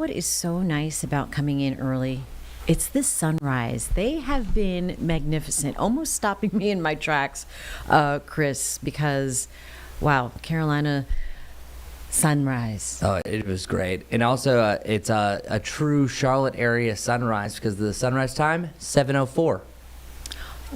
what is so nice about coming in early? It's this sunrise. They have been magnificent, almost stopping me in my tracks, Chris, because, wow, Carolina sunrise. Oh, it was great. And also, it's a true Charlotte area sunrise because the sunrise time, 7:04.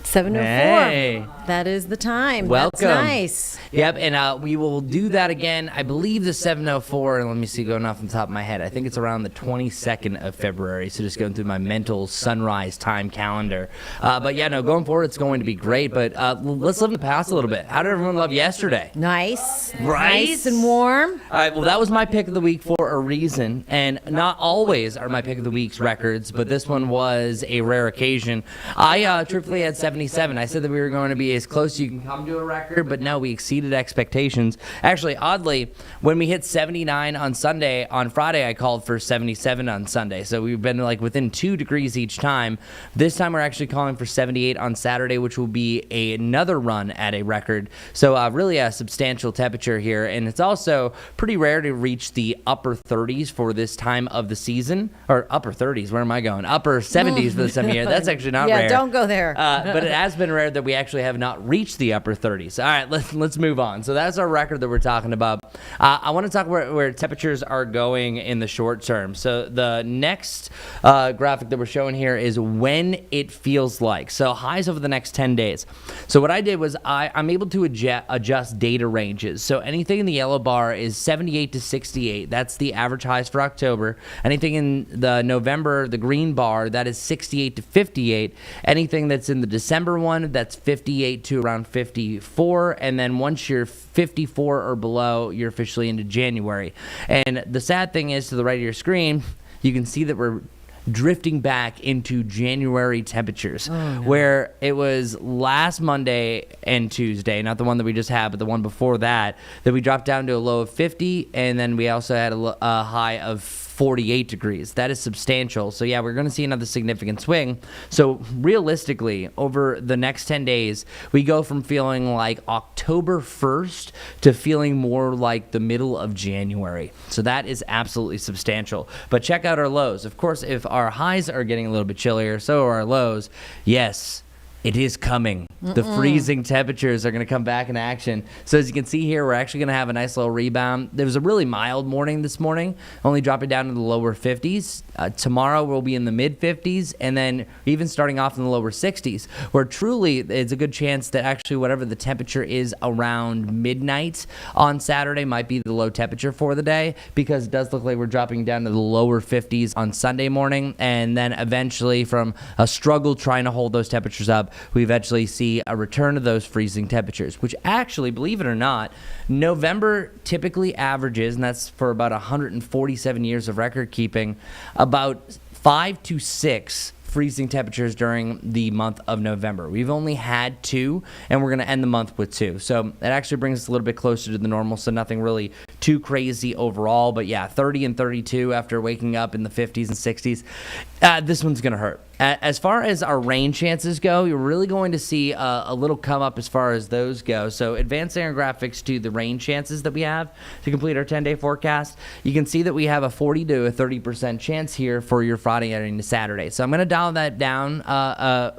7:04. Hey. That is the time. Welcome. That's nice. Yep, and we will do that again. I believe the 7:04, and let me see, going off the top of my head, I think it's around the 22nd of February, so just going through my mental sunrise time calendar. But yeah, no, going forward, it's going to be great, but let's live in the past a little bit. How did everyone love yesterday? Nice. Right? Nice and warm. All right, well, that was my pick of the week for a reason, and not always are my pick of the week's records, but this one was a rare occasion. I truthfully had 77. I said that we were going to be as close as you can come to a record, but no, we exceeded expectations. Actually, oddly, when we hit 79 on Friday I called for 77 on Sunday, so we've been like within 2 degrees each time. This time we're actually calling for 78 on Saturday, which will be another run at a record, so really a substantial temperature here, and it's also pretty rare to reach the upper 30s for this time of the season, or upper 30s, where am I going? Upper 70s for this time of year. That's actually not rare. Yeah, don't go there. But it has been rare that we actually have not reached the upper 30s. All right, let's move on. So that's our record that we're talking about. I want to talk where temperatures are going in the short term. So the next graphic that we're showing here is when it feels like. So highs over the next 10 days. So what I did was I'm able to adjust data ranges. So anything in the yellow bar is 78 to 68. That's the average highs for October. Anything in the November, the green bar, that is 68 to 58. Anything that's in the December one, that's 58 to around 54, and then once you're 54 or below, you're officially into January. And the sad thing is, to the right of your screen, you can see that we're drifting back into January temperatures, where it was last Monday and Tuesday, not the one that we just had, but the one before that we dropped down to a low of 50, and then we also had a high of 48 degrees. That is substantial. So yeah, we're going to see another significant swing. So realistically, over the next 10 days, we go from feeling like October 1st to feeling more like the middle of January. So that is absolutely substantial. But check out our lows. Of course, if our highs are getting a little bit chillier, so are our lows. Yes, it is coming. The freezing temperatures are going to come back in action. So as you can see here, we're actually going to have a nice little rebound. There was a really mild morning this morning, only dropping down to the lower 50s. Tomorrow we'll be in the mid 50s, and then even starting off in the lower 60s, where truly it's a good chance that actually whatever the temperature is around midnight on Saturday might be the low temperature for the day, because it does look like we're dropping down to the lower 50s on Sunday morning, and then eventually from a struggle trying to hold those temperatures up, we eventually see a return of those freezing temperatures, which actually, believe it or not, November typically averages, and that's for about 147 years of record keeping, about 5 to 6 freezing temperatures during the month of November. We've only had 2, and we're going to end the month with 2. So that actually brings us a little bit closer to the normal, so nothing really too crazy overall. But yeah, 30 and 32 after waking up in the 50s and 60s. This one's going to hurt. As far as our rain chances go, you're really going to see a little come up as far as those go. So advancing our graphics to the rain chances that we have to complete our 10-day forecast, you can see that we have a 40 to a 30% chance here for your Friday into Saturday. So I'm going to dial that down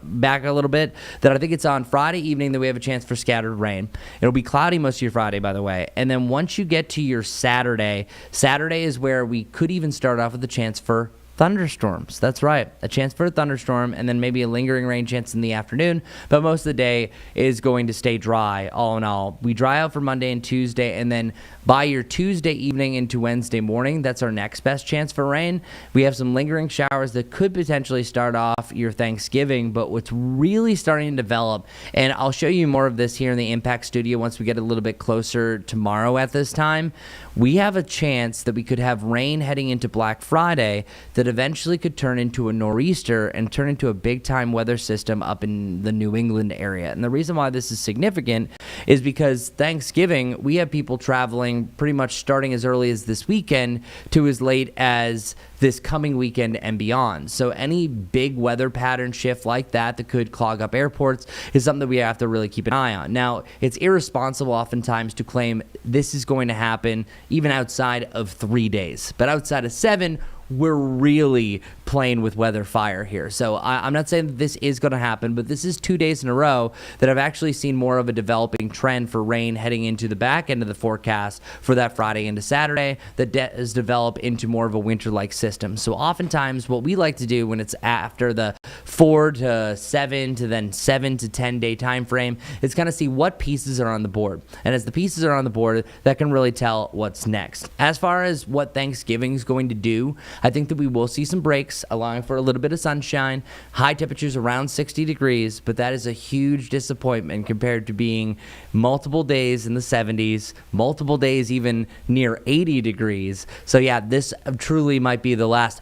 back a little bit, that I think it's on Friday evening that we have a chance for scattered rain. It'll be cloudy most of your Friday, by the way. And then once you get to your Saturday is where we could even start off with a chance for thunderstorms. That's right, a chance for a thunderstorm, and then maybe a lingering rain chance in the afternoon, but most of the day is going to stay dry. All in all, we dry out for Monday and Tuesday, and then by your Tuesday evening into Wednesday morning, that's our next best chance for rain. We have some lingering showers that could potentially start off your Thanksgiving, but what's really starting to develop, and I'll show you more of this here in the Impact Studio once we get a little bit closer tomorrow at this time, we have a chance that we could have rain heading into Black Friday that eventually could turn into a nor'easter and turn into a big-time weather system up in the New England area. And the reason why this is significant is because Thanksgiving, we have people traveling pretty much starting as early as this weekend to as late as this coming weekend and beyond. So any big weather pattern shift like that could clog up airports is something that we have to really keep an eye on. Now, it's irresponsible oftentimes to claim this is going to happen even outside of 3 days. But outside of 7, we're really playing with weather fire here. So I'm not saying that this is going to happen, but this is 2 days in a row that I've actually seen more of a developing trend for rain heading into the back end of the forecast for that Friday into Saturday that has developed into more of a winter-like system. So oftentimes what we like to do when it's after the 4 to 7 to then 7 to 10 day time frame is kind of see what pieces are on the board. And as the pieces are on the board, that can really tell what's next. As far as what Thanksgiving is going to do, I think that we will see some breaks, allowing for a little bit of sunshine, high temperatures around 60 degrees, but that is a huge disappointment compared to being multiple days in the 70s, multiple days even near 80 degrees. So yeah, this truly might be the last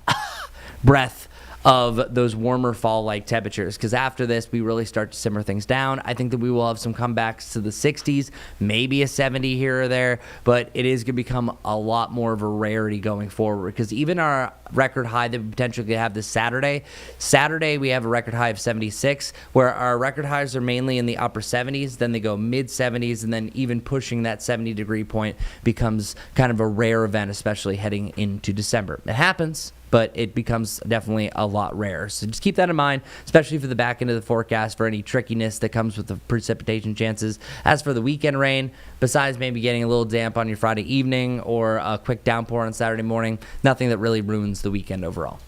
breath of those warmer fall-like temperatures, because after this we really start to simmer things down. I think that we will have some comebacks to the 60s, maybe a 70 here or there, but it is going to become a lot more of a rarity going forward, because even our record high that we potentially could have this Saturday we have a record high of 76, where our record highs are mainly in the upper 70s, then they go mid 70s, and then even pushing that 70 degree point becomes kind of a rare event, especially heading into December. It happens, but it becomes definitely a lot rarer. So just keep that in mind, especially for the back end of the forecast, for any trickiness that comes with the precipitation chances. As for the weekend rain, besides maybe getting a little damp on your Friday evening or a quick downpour on Saturday morning, nothing that really ruins the weekend overall.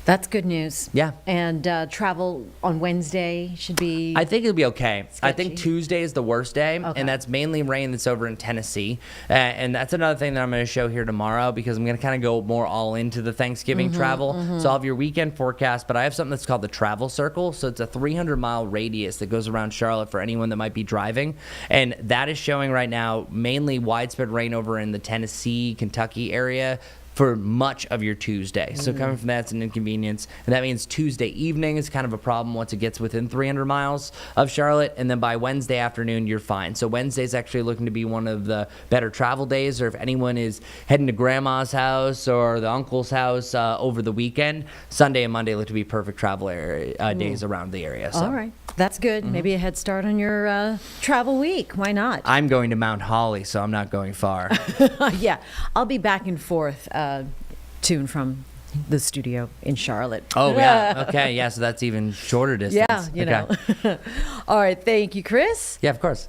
That's good news. Yeah. And travel on Wednesday should be... I think it'll be okay. sketchy. I think Tuesday is the worst day, Okay. and that's mainly rain that's over in Tennessee. And that's another thing that I'm going to show here tomorrow, because I'm going to kind of go more all into the Thanksgiving travel. So I'll have your weekend forecast, but I have something that's called the travel circle. So it's a 300-mile radius that goes around Charlotte for anyone that might be driving. And that is showing right now mainly widespread rain over in the Tennessee, Kentucky area for much of your Tuesday. So coming from that, it's an inconvenience. And that means Tuesday evening is kind of a problem once it gets within 300 miles of Charlotte. And then by Wednesday afternoon, you're fine. So Wednesday is actually looking to be one of the better travel days, or if anyone is heading to grandma's house or the uncle's house over the weekend, Sunday and Monday look to be perfect travel days around the area. So. All right. That's good. Maybe a head start on your travel week. Why not? I'm going to Mount Holly, so I'm not going far. Yeah. I'll be back and forth to and from the studio in Charlotte. Oh, yeah. Okay. Yeah. So that's even shorter distance. Yeah, you know. All right. Thank you, Chris. Yeah, of course.